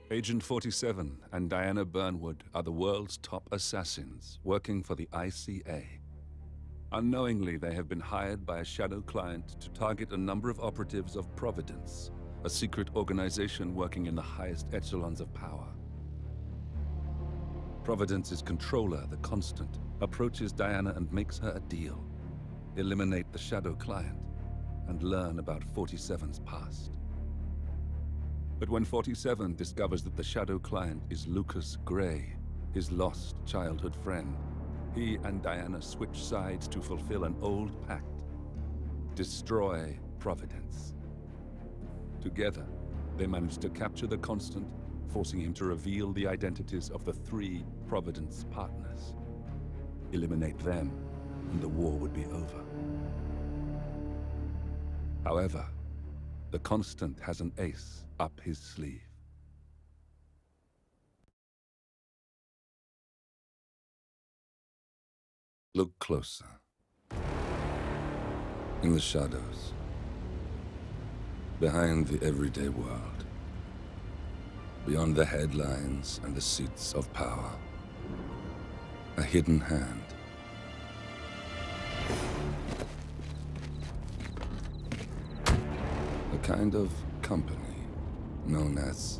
Agent 47 and Diana Burnwood are the world's top assassins working for the ICA. Unknowingly, they have been hired by a shadow client to target a number of operatives of Providence, a secret organization working in the highest echelons of power. Providence's controller, the Constant, approaches Diana and makes her a deal. Eliminate the shadow client and learn about 47's past. But when 47 discovers that the shadow client is Lucas Gray, his lost childhood friend, he and Diana switch sides to fulfill an old pact: destroy Providence. Together, they manage to capture the Constant, forcing him to reveal the identities of the 3 Providence partners. Eliminate them, and the war would be over. However, the Constant has an ace up his sleeve. Look closer. In the shadows. Behind the everyday world. Beyond the headlines and the seats of power. A hidden hand. A kind of company known as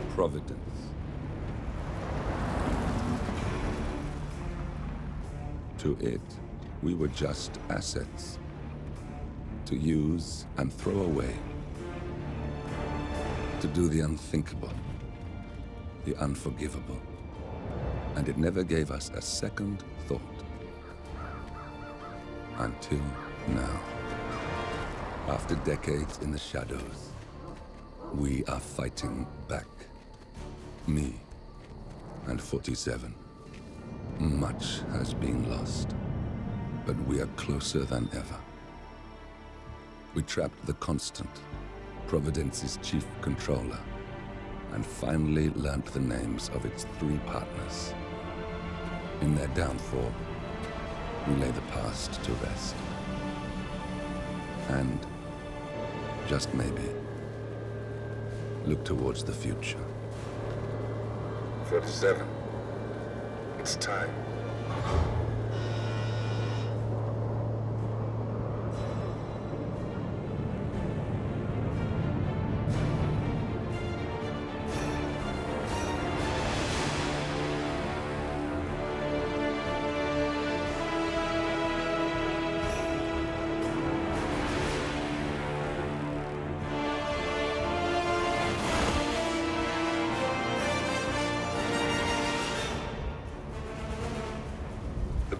Providence. To it, we were just assets. To use and throw away. To do the unthinkable. The unforgivable. And it never gave us a second thought. Until now. After decades in the shadows, we are fighting back. Me and 47. Much has been lost, but we are closer than ever. We trapped the Constant, Providence's chief controller, and finally learnt the names of its 3 partners. In their downfall, we lay the past to rest. And, just maybe, look towards the future. 47. It's time.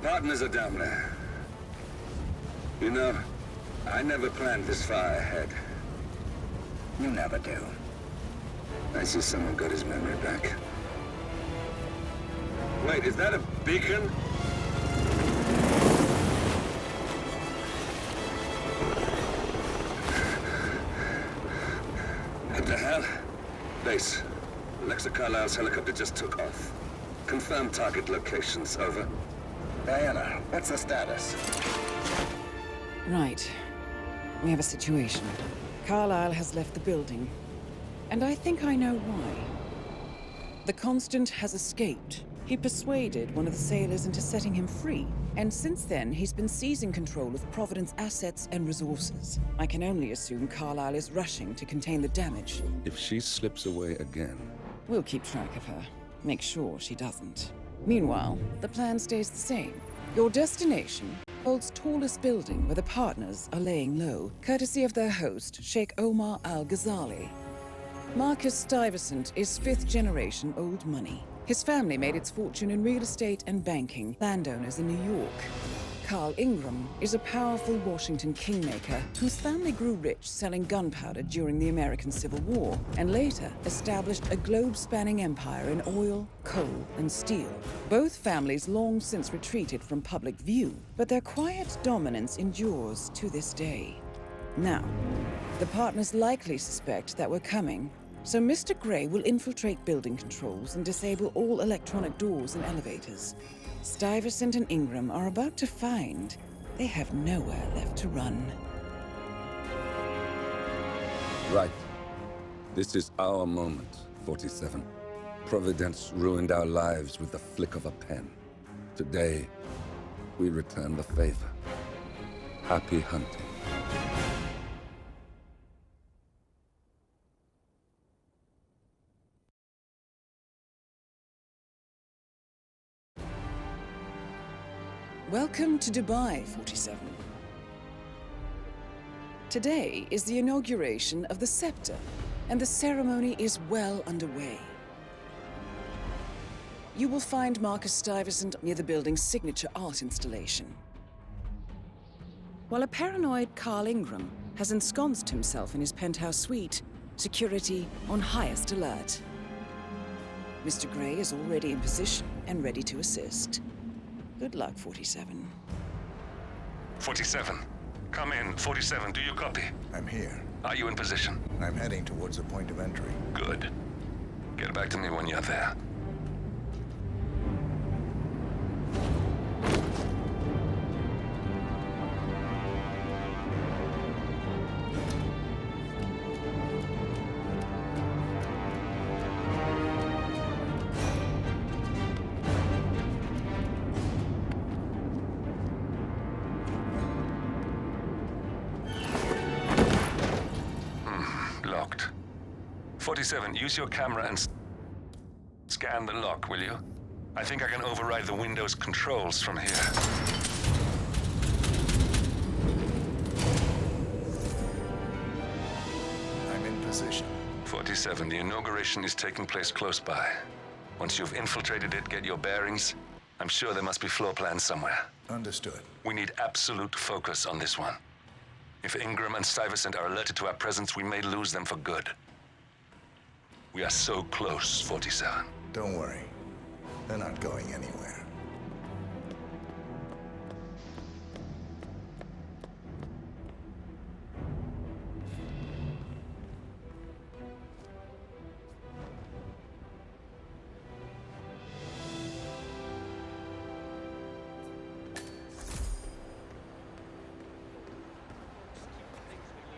Partners are down there. You know, I never planned this far ahead. You never do. I see someone got his memory back. Wait, is that a beacon? What the hell? Base. Alexa Carlisle's helicopter just took off. Confirm target locations, over. Diana, what's the status? Right. We have a situation. Carlisle has left the building. And I think I know why. The Constant has escaped. He persuaded one of the sailors into setting him free. And since then, he's been seizing control of Providence assets and resources. I can only assume Carlisle is rushing to contain the damage. If she slips away again... We'll keep track of her. Make sure she doesn't. Meanwhile, the plan stays the same. Your destination, World's tallest building where the partners are laying low, courtesy of their host, Sheikh Omar Al-Ghazali. Marcus Stuyvesant is 5th-generation old money. His family made its fortune in real estate and banking, landowners in New York. Carl Ingram is a powerful Washington kingmaker whose family grew rich selling gunpowder during the American Civil War, and later established a globe-spanning empire in oil, coal, and steel. Both families long since retreated from public view, but their quiet dominance endures to this day. Now, the partners likely suspect that we're coming, so Mr. Gray will infiltrate building controls and disable all electronic doors and elevators. Stuyvesant and Ingram are about to find they have nowhere left to run. Right. This is our moment. 47. Providence ruined our lives with the flick of a pen. Today, we return the favor. Happy hunting. Welcome to Dubai, 47. Today is the inauguration of the scepter, and the ceremony is well underway. You will find Marcus Stuyvesant near the building's signature art installation. While a paranoid Carl Ingram has ensconced himself in his penthouse suite, security on highest alert. Mr. Gray is already in position and ready to assist. Good luck, 47. 47. Come in. 47, do you copy? I'm here. Are you in position? I'm heading towards the point of entry. Good. Get back to me when you're there. Locked. 47, use your camera and scan the lock, will you? I think I can override the Windows controls from here. I'm in position. 47, the inauguration is taking place close by. Once you've infiltrated it, get your bearings. I'm sure there must be floor plans somewhere. Understood. We need absolute focus on this one. If Ingram and Stuyvesant are alerted to our presence, we may lose them for good. We are so close, 47. Don't worry. They're not going anywhere.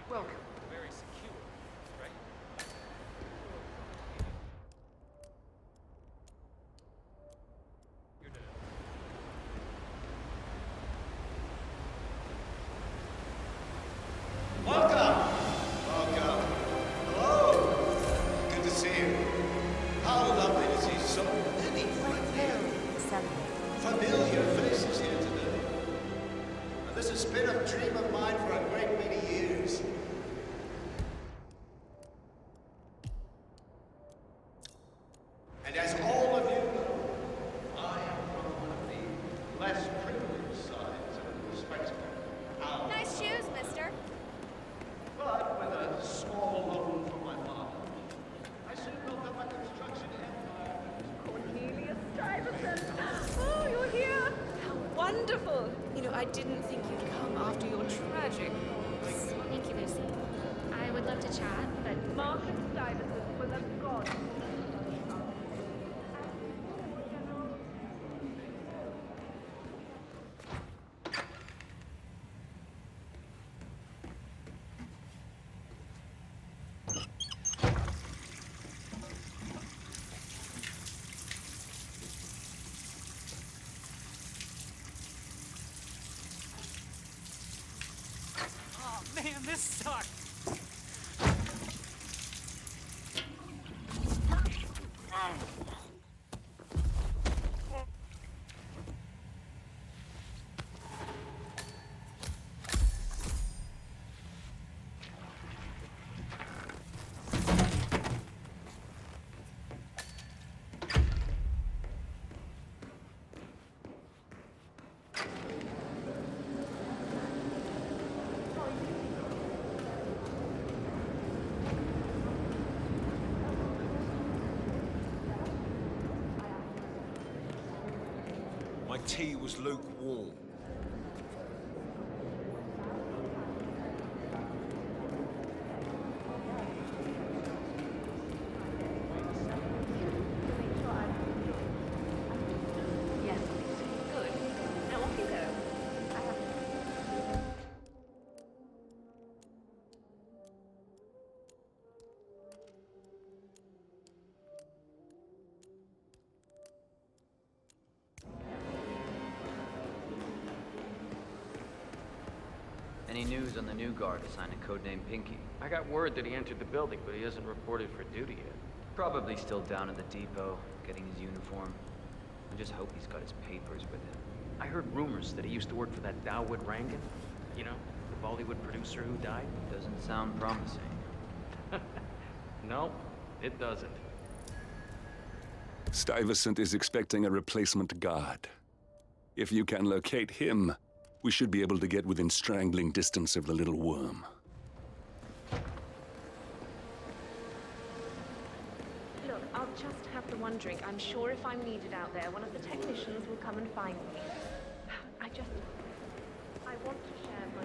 Welcome. Very secure, right? You're dead. Welcome! Welcome. Hello! Good to see you. How lovely to see so many familiar faces here today. Now, this has been a dream of mine for a great many years. And as all of you know, I am from one of the less privileged sides of the spectrum. Nice shoes, mister. But with a small loan from my father, I soon built up a construction empire. Cornelius Stuyvesant. Oh, you're here. How wonderful. You know, I didn't think you'd come after your tragic... Thank you, Lucy. I would love to chat, but Marcus Stuyvesant was a god. Oh man, this sucks. My tea was lukewarm. Yes. Good. Now off you go. Any news on the new guard assigned to codename Pinky? I got word that he entered the building, but he hasn't reported for duty yet. Probably still down at the depot, getting his uniform. I just hope he's got his papers with him. I heard rumors that he used to work for that Dawood Rangan. You know, the Bollywood producer who died. Doesn't sound promising. No, it doesn't. Stuyvesant is expecting a replacement guard. If you can locate him, we should be able to get within strangling distance of the little worm. Look, I'll just have the one drink. I'm sure if I'm needed out there, one of the technicians will come and find me. I want to share my...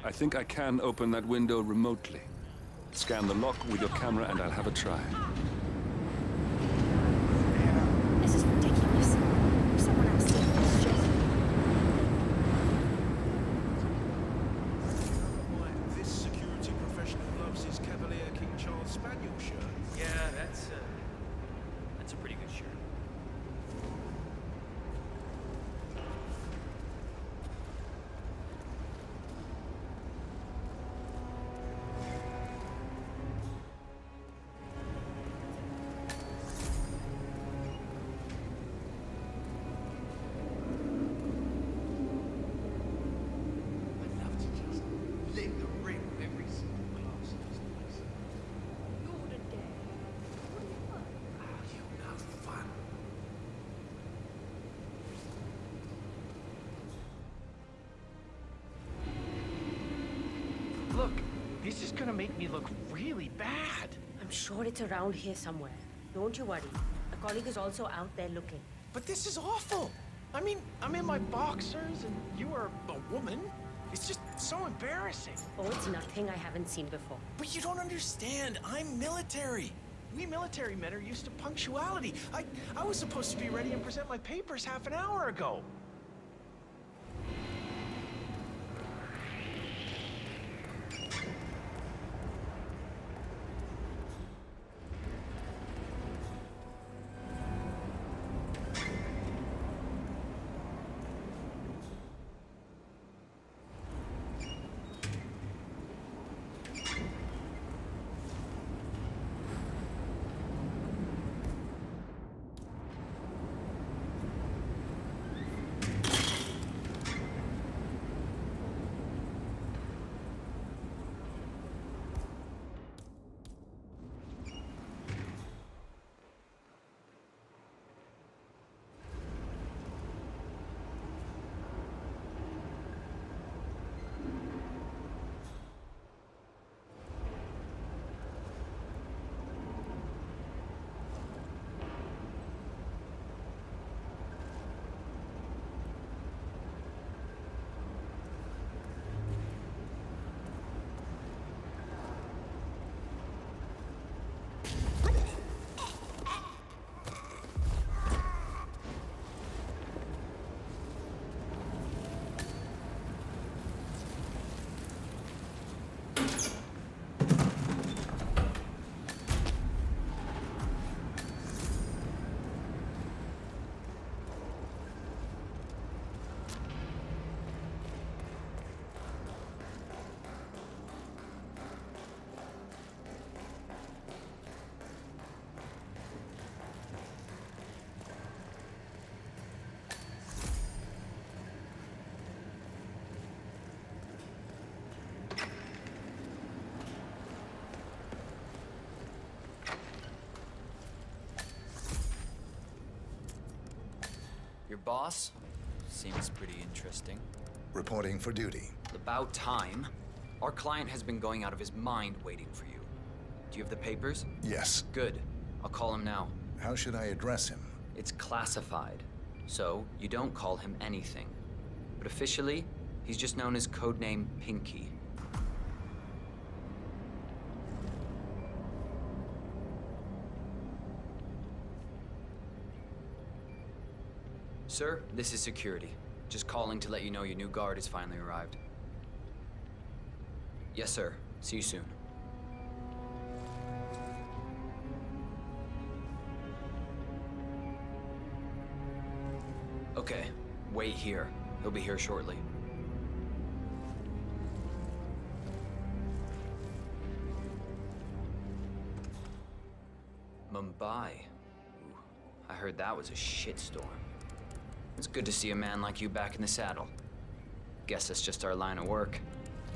I think I can open that window remotely. Scan the lock with your camera and I'll have a try. This is ridiculous. Someone else did this shit. This security professional loves his Cavalier King Charles Spaniel shirt. Yeah, that's a pretty good shirt. Look, this is gonna make me look really bad. I'm sure it's around here somewhere. Don't you worry. A colleague is also out there looking. But this is awful. I mean, I'm in my boxers and you are a woman. It's just so embarrassing. Oh, it's nothing I haven't seen before. But you don't understand. I'm military. We military men are used to punctuality. I was supposed to be ready and present my papers half an hour ago. Your boss? Seems pretty interesting. Reporting for duty. About time. Our client has been going out of his mind waiting for you. Do you have the papers? Yes. Good. I'll call him now. How should I address him? It's classified, so you don't call him anything. But officially, he's just known as codename Pinky. Sir, this is security. Just calling to let you know your new guard has finally arrived. Yes, sir. See you soon. Okay, wait here. He'll be here shortly. Mumbai. Ooh, I heard that was a shitstorm. It's good to see a man like you back in the saddle. Guess that's just our line of work.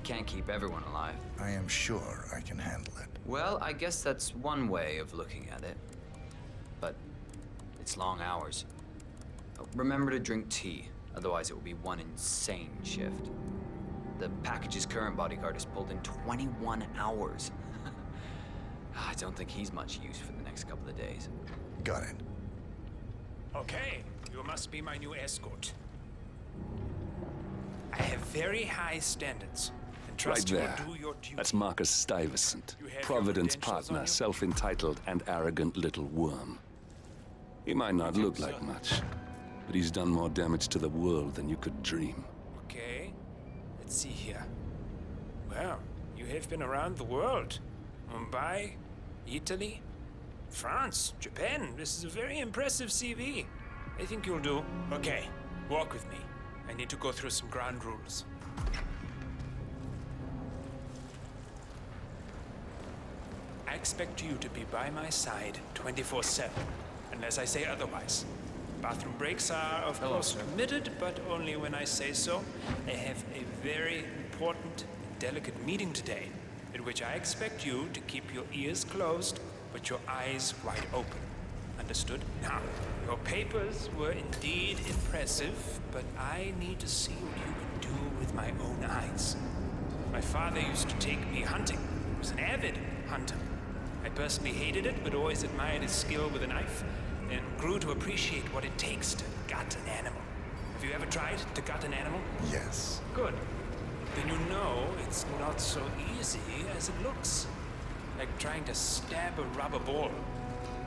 Can't keep everyone alive. I am sure I can handle it. Well, I guess that's one way of looking at it. But it's long hours. Remember to drink tea, otherwise it will be one insane shift. The package's current bodyguard is pulled in 21 hours. I don't think he's much use for the next couple of days. Got it. Okay, you must be my new escort. I have very high standards. And trust Right you there. will do your duty. That's Marcus Stuyvesant, You have your Providence credentials on partner, you? self-entitled and arrogant little worm. He might not look like much, but he's done more damage to the world than you could dream. Okay, let's see here. Well, you have been around the world. Mumbai, Italy, France, Japan. This is a very impressive CV. I think you'll do. Okay, walk with me. I need to go through some ground rules. I expect you to be by my side 24/7, unless I say otherwise. Bathroom breaks are, of course, permitted, but only when I say so. I have a very important and delicate meeting today, in which I expect you to keep your ears closed, but your eyes wide open. Understood? Now, your papers were indeed impressive, but I need to see what you can do with my own eyes. My father used to take me hunting. He was an avid hunter. I personally hated it, but always admired his skill with a knife, and grew to appreciate what it takes to gut an animal. Have you ever tried to gut an animal? Yes. Good. Then you know it's not so easy as it looks. Like trying to stab a rubber ball.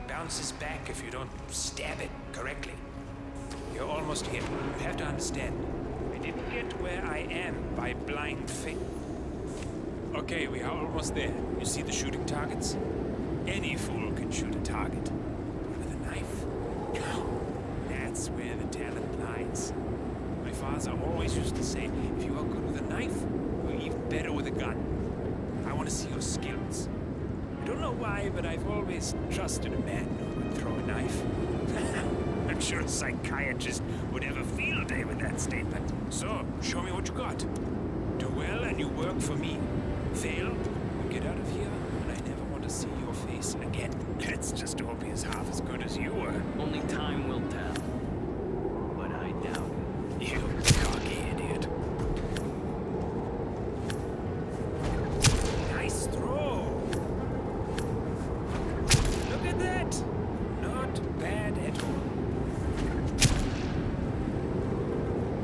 Bounces back if you don't stab it correctly. You're almost here. You have to understand. I didn't get where I am by blind faith. Okay, we are almost there. You see the shooting targets? Any fool can shoot a target. With a knife? That's where the talent lies. My father always used to say, if you are good with a knife, you're even better with a gun. I want to see your skills. I don't know why, but I've always trusted a man who could throw a knife. I'm sure a psychiatrist would have a field day with that statement. So, show me what you got. Do well and you work for me. Fail, you get out of here, and I never want to see your face again. Let's just hope he's half as good as you were. Only time will tell. But I doubt it. You cocky idiot. Nice throw. Look at that. Not bad at all.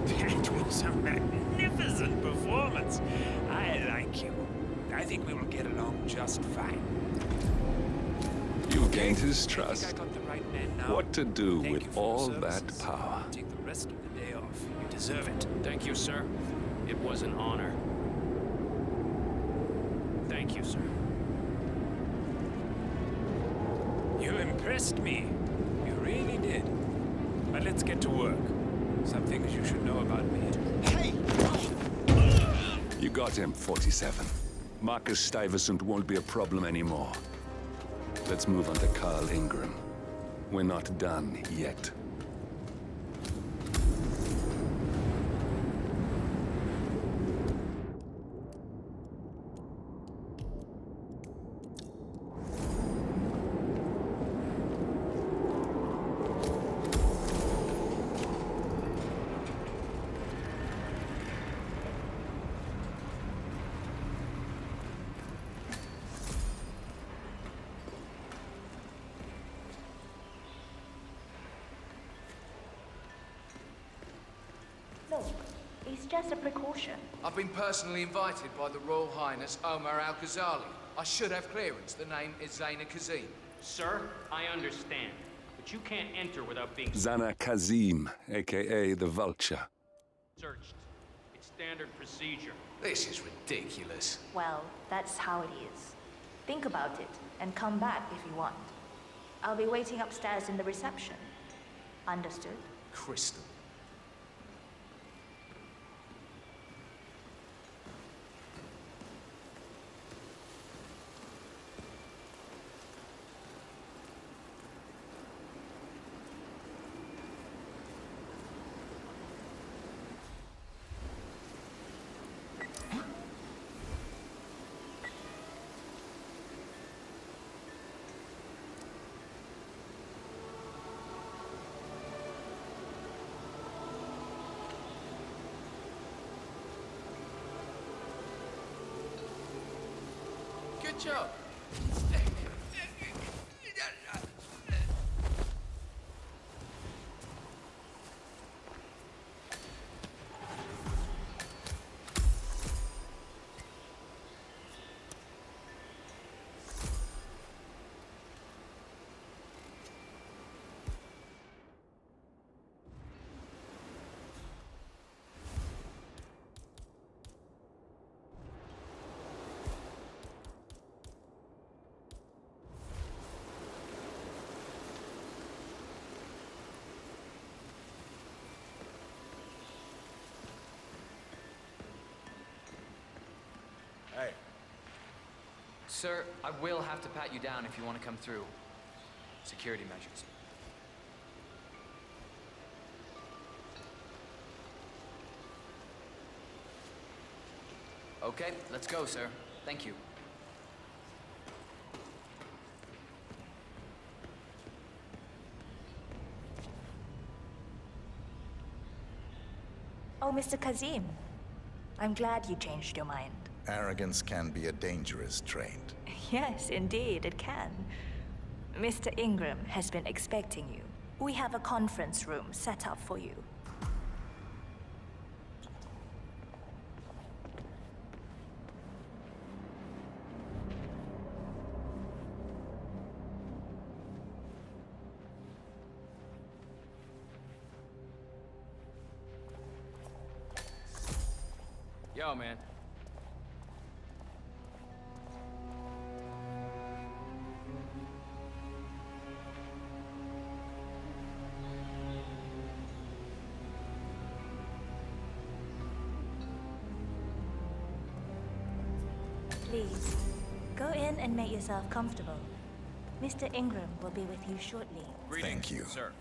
That was a magnificent performance. I like you. I think we will get along just fine. You've gained his I think trust. I got the right man now. What to do Thank you with for all your that services. power? Take the rest of the day off. You deserve it. Thank you, sir. It was an honor. Thank you, sir. You impressed me. You really did. But let's get to work. Some things you should know about me. Hey! You got him, 47. Marcus Stuyvesant won't be a problem anymore. Let's move on to Carl Ingram. We're not done yet. It's just a precaution. I've been personally invited by the Royal Highness Omar Al-Ghazali. I should have clearance. The name is Zaina Kazim. Sir, I understand. But you can't enter without being Zana Kazim, aka the Vulture. searched. It's standard procedure. This is ridiculous. Well, that's how it is. Think about it, and come back if you want. I'll be waiting upstairs in the reception. Understood? Crystal. Good job. Hey. Sir, I will have to pat you down if you want to come through. Security measures. Okay, let's go, sir. Thank you. Oh, Mr. Kazim. I'm glad you changed your mind. Arrogance can be a dangerous trait. Yes, indeed, it can. Mr. Ingram has been expecting you. We have a conference room set up for you. Yo, man. Please, go in and make yourself comfortable. Mr. Ingram will be with you shortly. Thank you. Sir.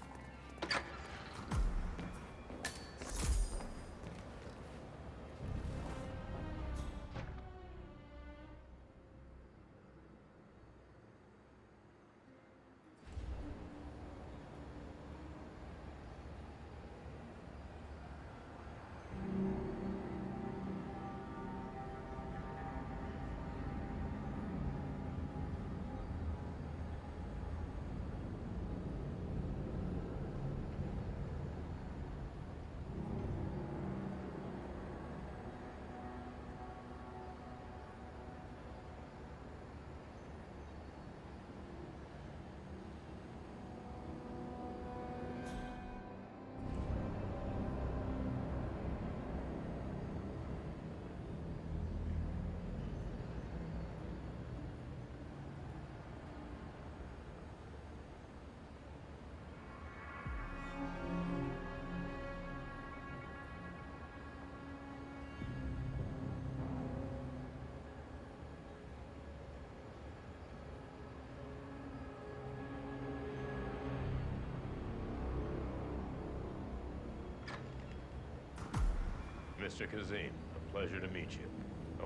Mr. Kazim, a pleasure to meet you.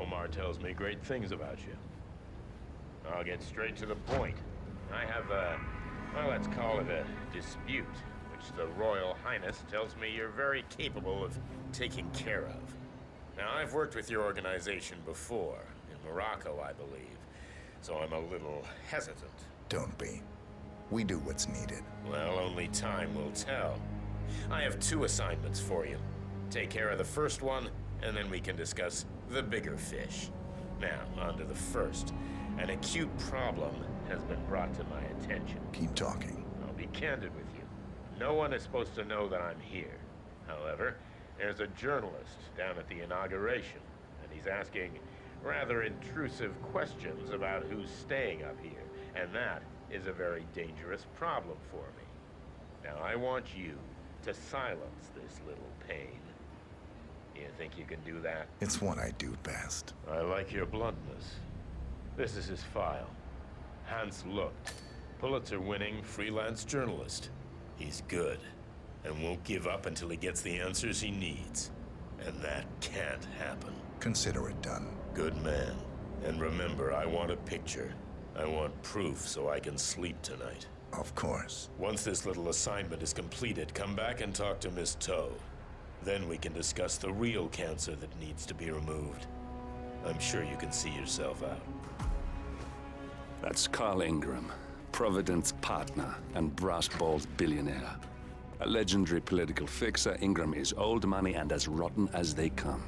Omar tells me great things about you. I'll get straight to the point. I have well, let's call it a dispute, which the Royal Highness tells me you're very capable of taking care of. Now, I've worked with your organization before, in Morocco, I believe, so I'm a little hesitant. Don't be. We do what's needed. Well, only time will tell. I have two assignments for you. Take care of the first one, and then we can discuss the bigger fish. Now, on to the first. An acute problem has been brought to my attention. Keep talking. I'll be candid with you. No one is supposed to know that I'm here. However, there's a journalist down at the inauguration, and he's asking rather intrusive questions about who's staying up here, and that is a very dangerous problem for me. Now, I want you to silence this little pain. You think you can do that? It's what I do best. I like your bluntness. This is his file. Hans Lucht, Pulitzer-winning freelance journalist. He's good, and won't give up until he gets the answers he needs. And that can't happen. Consider it done. Good man. And remember, I want a picture. I want proof so I can sleep tonight. Of course. Once this little assignment is completed, come back and talk to Miss Toe. Then we can discuss the real cancer that needs to be removed. I'm sure you can see yourself out. That's Carl Ingram, Providence partner and brass balls billionaire. A legendary political fixer, Ingram is old money and as rotten as they come.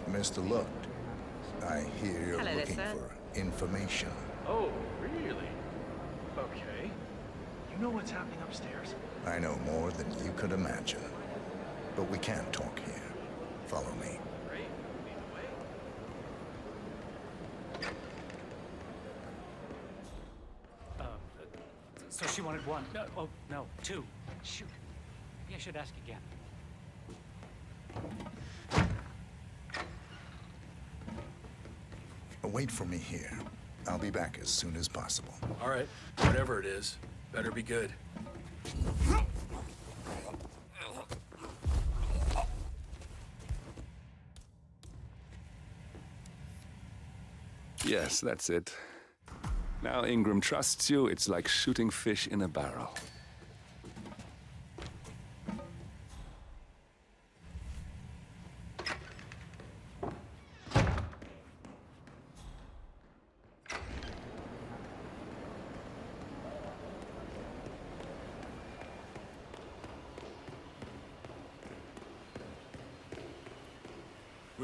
Mr. Lucht, I hear you're Hello, looking sir. for information. Oh, really? Okay. You know what's happening upstairs? I know more than you could imagine. But we can't talk here. Follow me. Great. Lead the way. So she wanted one. No, oh, no, two. Shoot. Maybe I should ask again. Wait for me here. I'll be back as soon as possible. All right. Whatever it is, better be good. Yes, that's it. Now Ingram trusts you, it's like shooting fish in a barrel.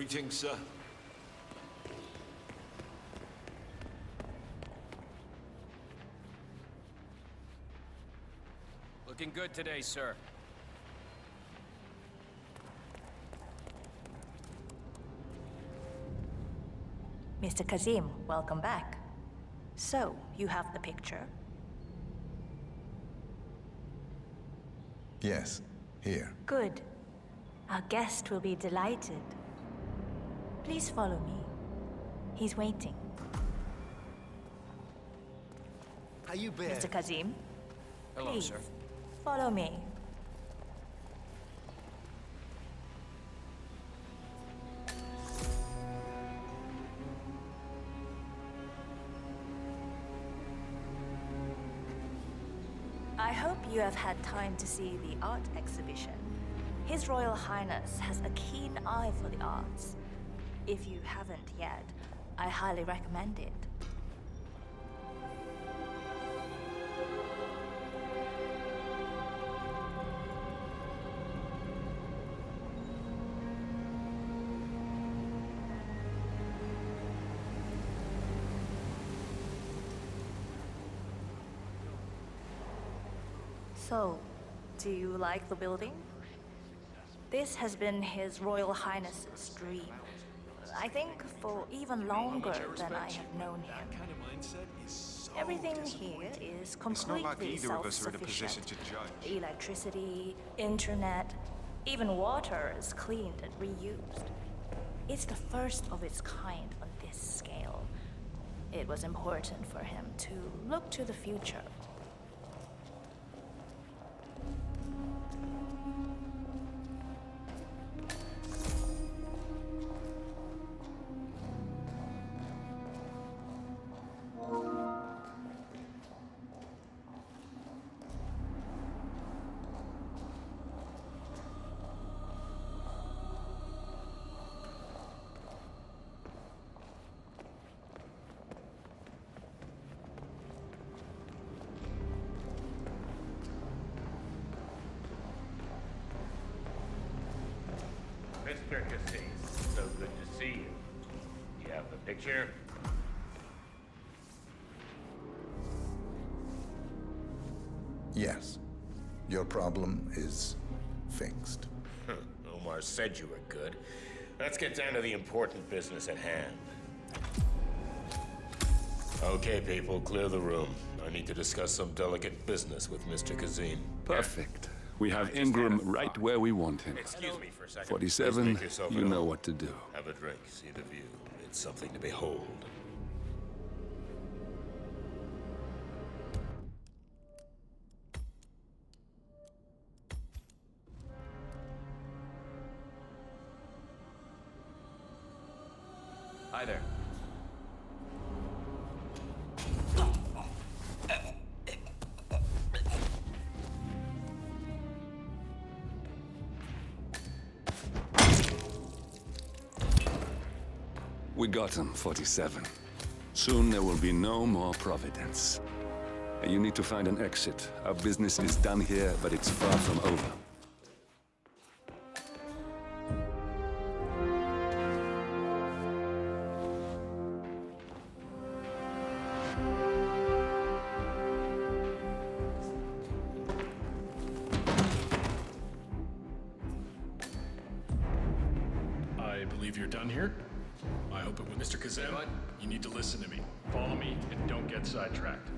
Greetings, sir. Looking good today, sir. Mr. Kazim, welcome back. So, you have the picture? Yes, here. Good. Our guest will be delighted. Please follow me. He's waiting. How you been? Mr. Kazim? Hello, please, sir. follow me. I hope you have had time to see the art exhibition. His Royal Highness has a keen eye for the arts. If you haven't yet, I highly recommend it. So, do you like the building? This has been His Royal Highness's dream. I think for even longer than I have known him. Everything here is completely self-sufficient. Electricity, internet, even water is cleaned and reused. It's the first of its kind on this scale. It was important for him to look to the future. Mr. Cassis, so good to see you. Do you have the picture? Yes. Your problem is fixed. Omar said you were good. Let's get down to the important business at hand. Okay, people, clear the room. I need to discuss some delicate business with Mr. Kazim. Perfect. We have Ingram right where we want him. Excuse me for a second. 47, Please make yourself you at know home. what to do. Have a drink, see the view. It's something to behold. Hi there. We got him, 47. Soon there will be no more Providence. And you need to find an exit. Our business is done here, but it's far from over. I believe you're done here. I hope it with Mr. Kazem. You need to listen to me. Follow me and don't get sidetracked.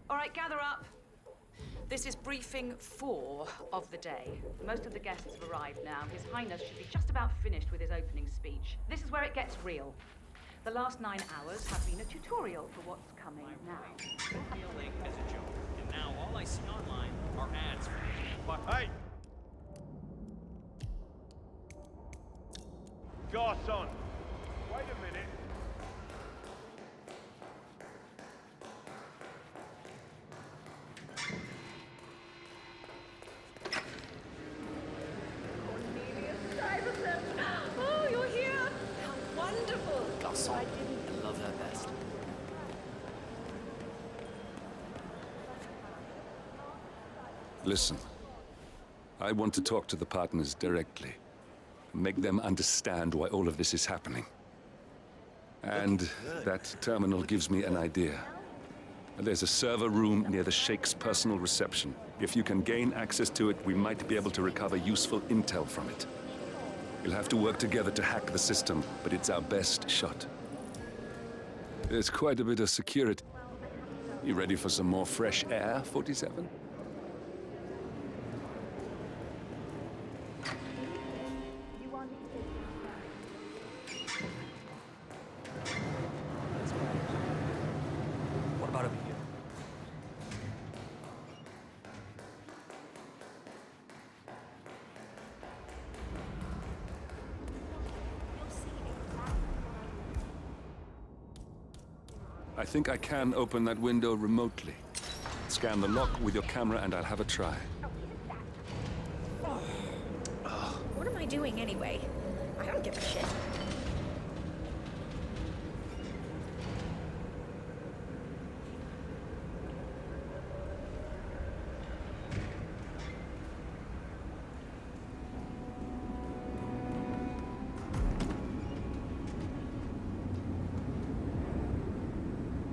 All right, gather up. This is briefing 4 of the day. Most of the guests have arrived now. His Highness should be just about finished with his opening speech. This is where it gets real. The last 9 hours have been a tutorial for what's coming now. Feeling as a joke, and now all I see online are ads for it. But hey! Garçon, wait a minute. Oh, you're here! How wonderful! Garçon. I love her best. Listen, I want to talk to the partners directly. Make them understand why all of this is happening. And that terminal gives me an idea. There's a server room near the Sheikh's personal reception. If you can gain access to it, we might be able to recover useful intel from it. We'll have to work together to hack the system, but it's our best shot. There's quite a bit of security. You ready for some more fresh air, 47? What about over here? I think I can open that window remotely. Scan the lock with your camera and I'll have a try. What am I doing anyway? I don't give a shit.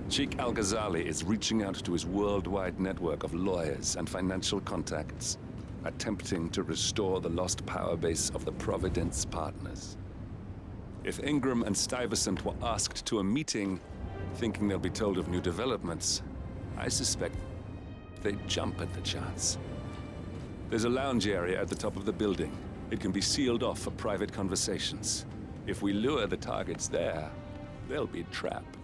Sheikh Al-Ghazali is reaching out to his worldwide network of lawyers and financial contacts, attempting to restore the lost power base of the Providence partners. If Ingram and Stuyvesant were asked to a meeting, thinking they'll be told of new developments, I suspect they'd jump at the chance. There's a lounge area at the top of the building. It can be sealed off for private conversations. If we lure the targets there, they'll be trapped.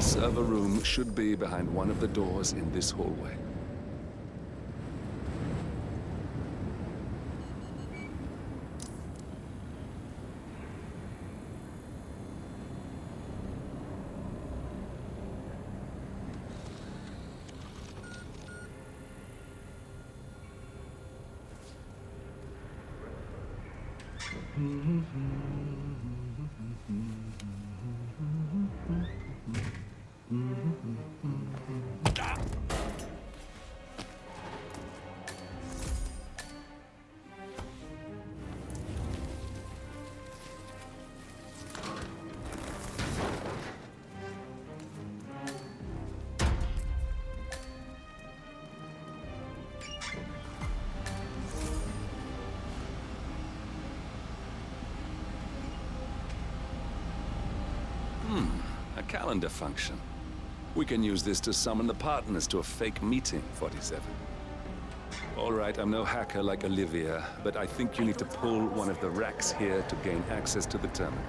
Server room should be behind one of the doors in this hallway. A calendar function. We can use this to summon the partners to a fake meeting, 47. All right, I'm no hacker like Olivia, but I think you need to pull one of the racks here to gain access to the terminal.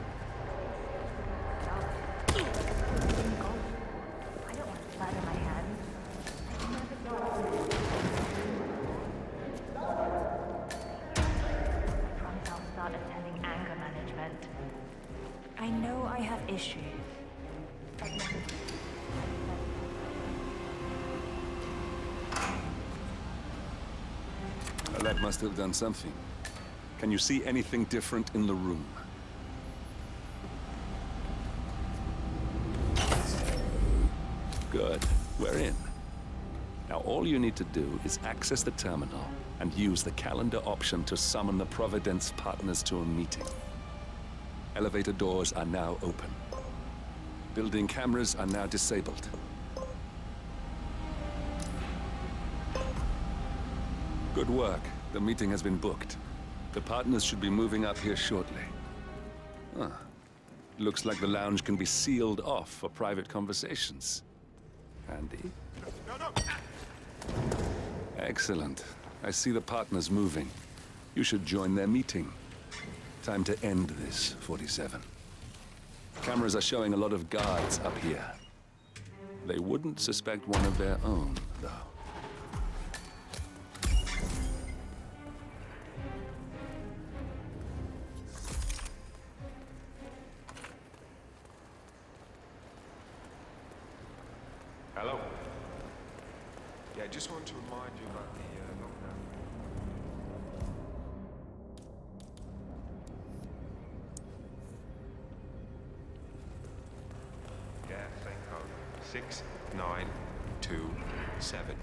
I don't want to flatter my hand. I promise I'll start attending anger management. I know I have issues. Well, that must have done something. Can you see anything different in the room? Good. We're in. Now all you need to do is access the terminal and use the calendar option to summon the Providence partners to a meeting. Elevator doors are now open. Building cameras are now disabled. Good work. The meeting has been booked. The partners should be moving up here shortly. Looks like the lounge can be sealed off for private conversations. Handy. Excellent. I see the partners moving. You should join their meeting. Time to end this, 47. Cameras are showing a lot of guards up here. They wouldn't suspect one of their own, though. Hello? Yeah, I just wanted to remind you about the lockdown. Yeah, same code. 6927.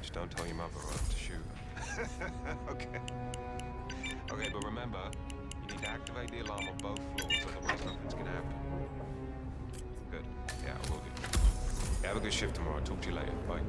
Just don't tell your mother or I'll have to shoot. Okay. Okay, but remember, you need to activate the alarm on both floors, otherwise nothing's gonna happen. Good. Yeah, I will do. Yeah, have a good shift tomorrow. Talk to you later. Bye.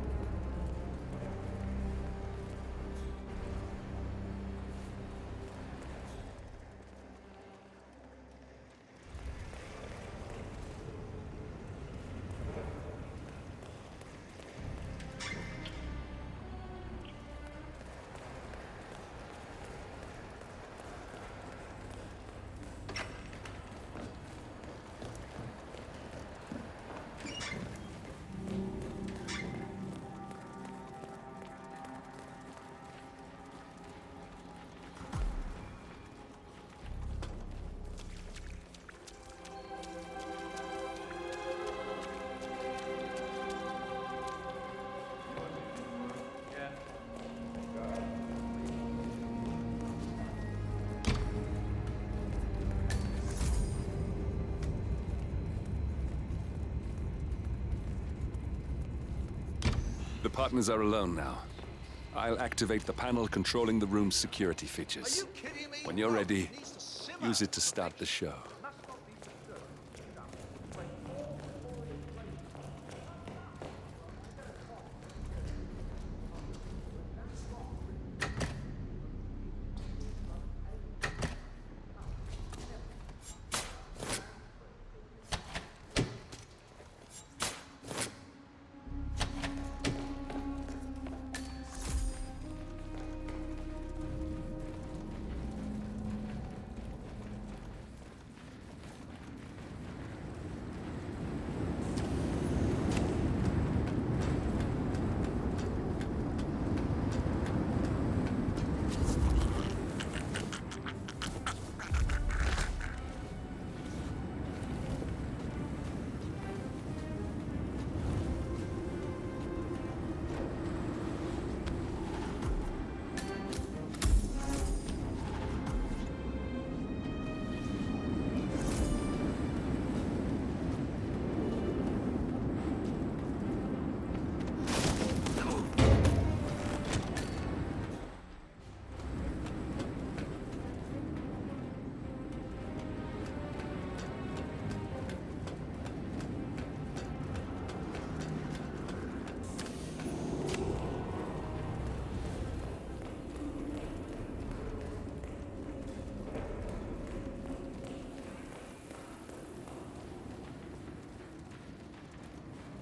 The partners are alone now. I'll activate the panel controlling the room's security features. When you're ready, use it to start the show.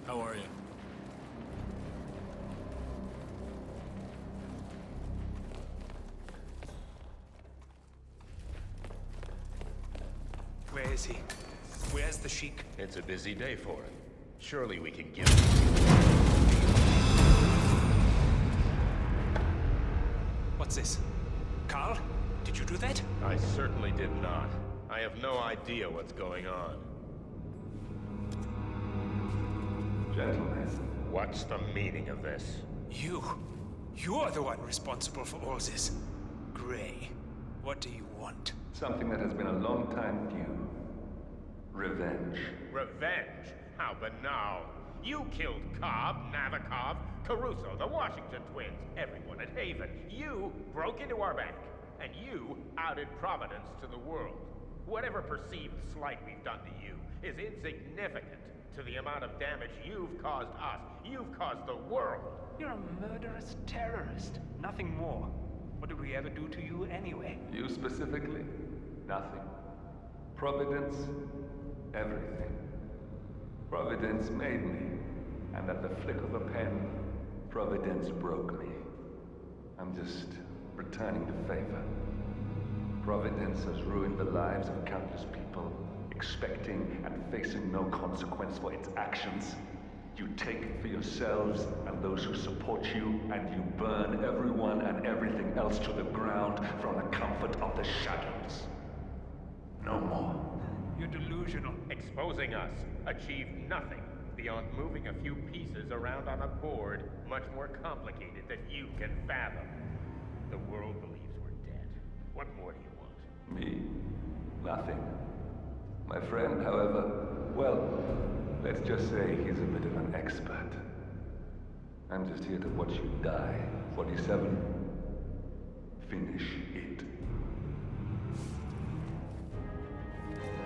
How are you? Where is he? Where's the Sheik? It's a busy day for him. Surely we can give What's this? Carl? Did you do that? I certainly did not. I have no idea what's going on. Gentlemen. What's the meaning of this? You're the one responsible for all this. Gray, what do you want? Something that has been a long time due. Revenge. Revenge? How banal. You killed Cobb, Navikov, Caruso, the Washington twins, everyone at Haven. You broke into our bank, and you outed Providence to the world. Whatever perceived slight we've done to you is insignificant to the amount of damage you've caused us. You've caused the world. You're a murderous terrorist. Nothing more. What did we ever do to you anyway? You specifically? Nothing. Providence? Everything. Providence made me, and at the flick of a pen, Providence broke me. I'm just returning the favor. Providence has ruined the lives of countless people, expecting and facing no consequence for its actions. You take for yourselves and those who support you, and you burn everyone and everything else to the ground from the comfort of the shadows. No more. You're delusional. Exposing us achieved nothing. The beyond moving a few pieces around on a board much more complicated than you can fathom. The world believes we're dead. What more do you want? Me? Nothing. My friend, however, well, let's just say he's a bit of an expert. I'm just here to watch you die. 47. Finish it.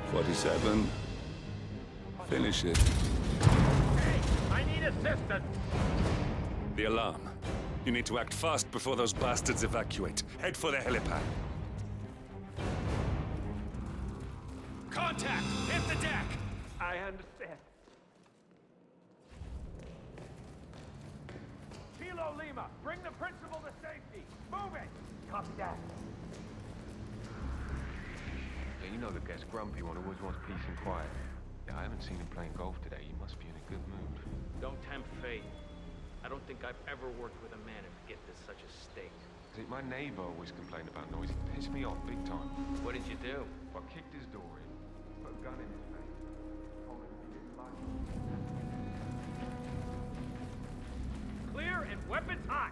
47. Finish it. Hey, I need assistance! The alarm. You need to act fast before those bastards evacuate. Head for the helipad. Contact! Hit the deck! I understand. Kilo Lima, bring the principal to safety. Move it! Copy that. Yeah, you know the guest grumpy one always wants peace and quiet. Yeah, I haven't seen him playing golf today. He must be in a good mood. Don't tempt fate. I don't think I've ever worked with a man who'd get to such a state. See, my neighbor always complained about noise. It pissed me off big time. What did you do? I kicked his door in, put a gun in his face, told him to be his life. Clear and weapons hot!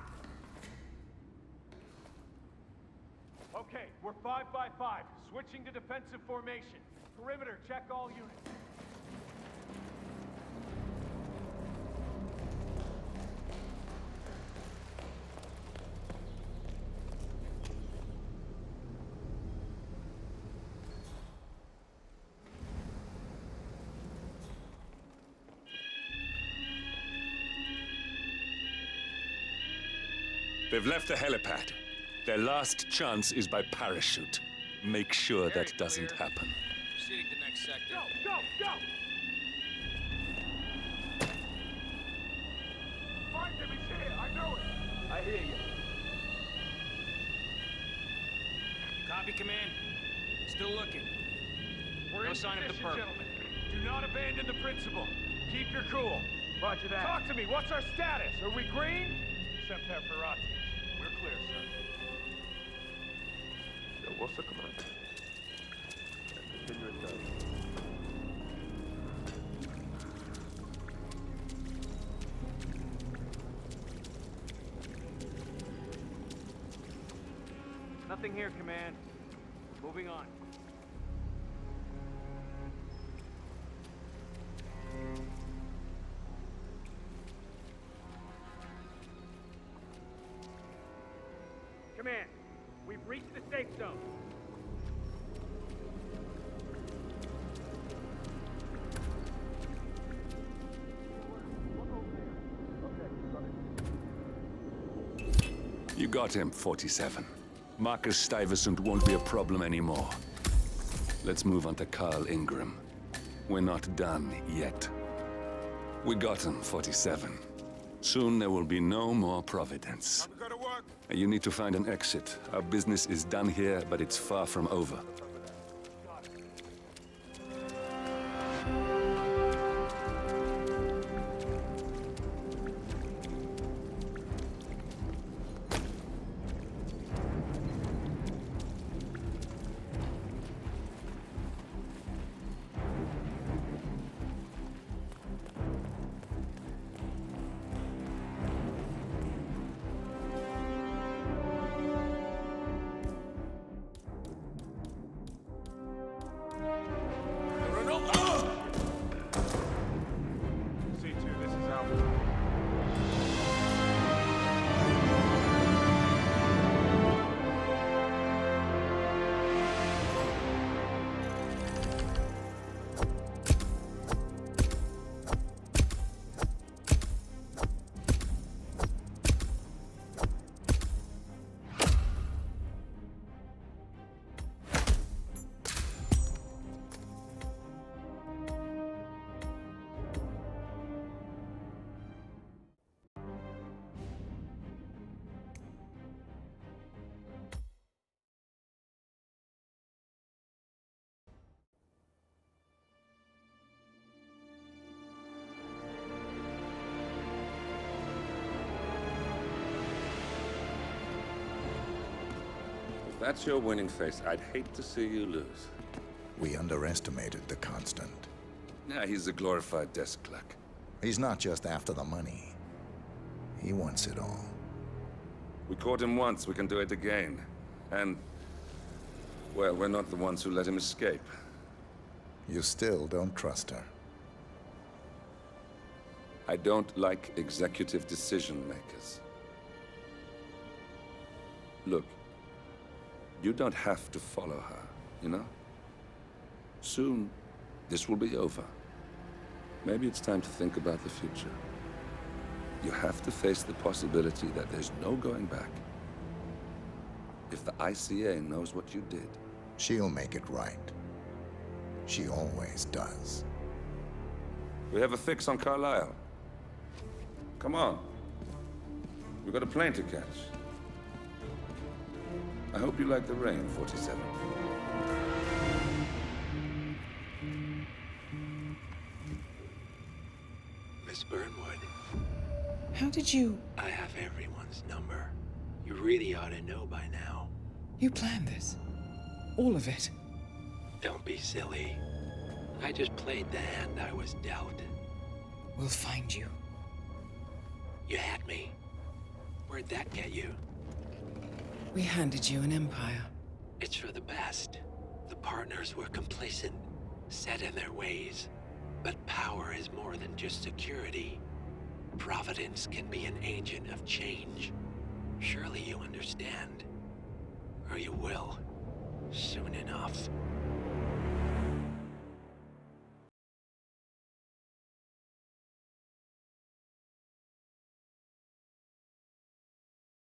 Okay, we're 5 by 5. Switching to defensive formation. Perimeter, check all units. They've left the helipad. Their last chance is by parachute. Make sure that doesn't happen. Proceeding to next sector. Go! Find him, he's here, I know it! I hear you. Copy, Command. Still looking. We're No in sign of the position, perp. gentlemen. Do not abandon the principal. Keep your cool. Roger that. Talk to me, what's our status? Are we green? Except Perforati. We're clear, sir. Yo, what's the command? Continue it down. Nothing here, Command. Moving on. Command, we've reached the safe zone. You got him, 47. Marcus Stuyvesant won't be a problem anymore. Let's move on to Carl Ingram. We're not done yet. We got him, 47. Soon there will be no more Providence. You need to find an exit. Our business is done here, but it's far from over. C2, this is Alpha. If that's your winning face, I'd hate to see you lose. We underestimated the Constant. Yeah, he's a glorified desk clerk. He's not just after the money. He wants it all. We caught him once, we can do it again. And, well, we're not the ones who let him escape. You still don't trust her. I don't like executive decision makers. Look, you don't have to follow her, you know? Soon, this will be over. Maybe it's time to think about the future. You have to face the possibility that there's no going back. If the ICA knows what you did, she'll make it right. She always does. We have a fix on Carlisle. Come on. We've got a plane to catch. I hope you like the rain, 47. Miss Burnwood. How did you... I have everyone's number. You really ought to know by now. You planned this? All of it? Don't be silly. I just played the hand I was dealt. We'll find you. You had me. Where'd that get you? We handed you an empire. It's for the best. The partners were complacent, set in their ways. But power is more than just security. Providence can be an agent of change. Surely you understand. Or you will. Soon enough.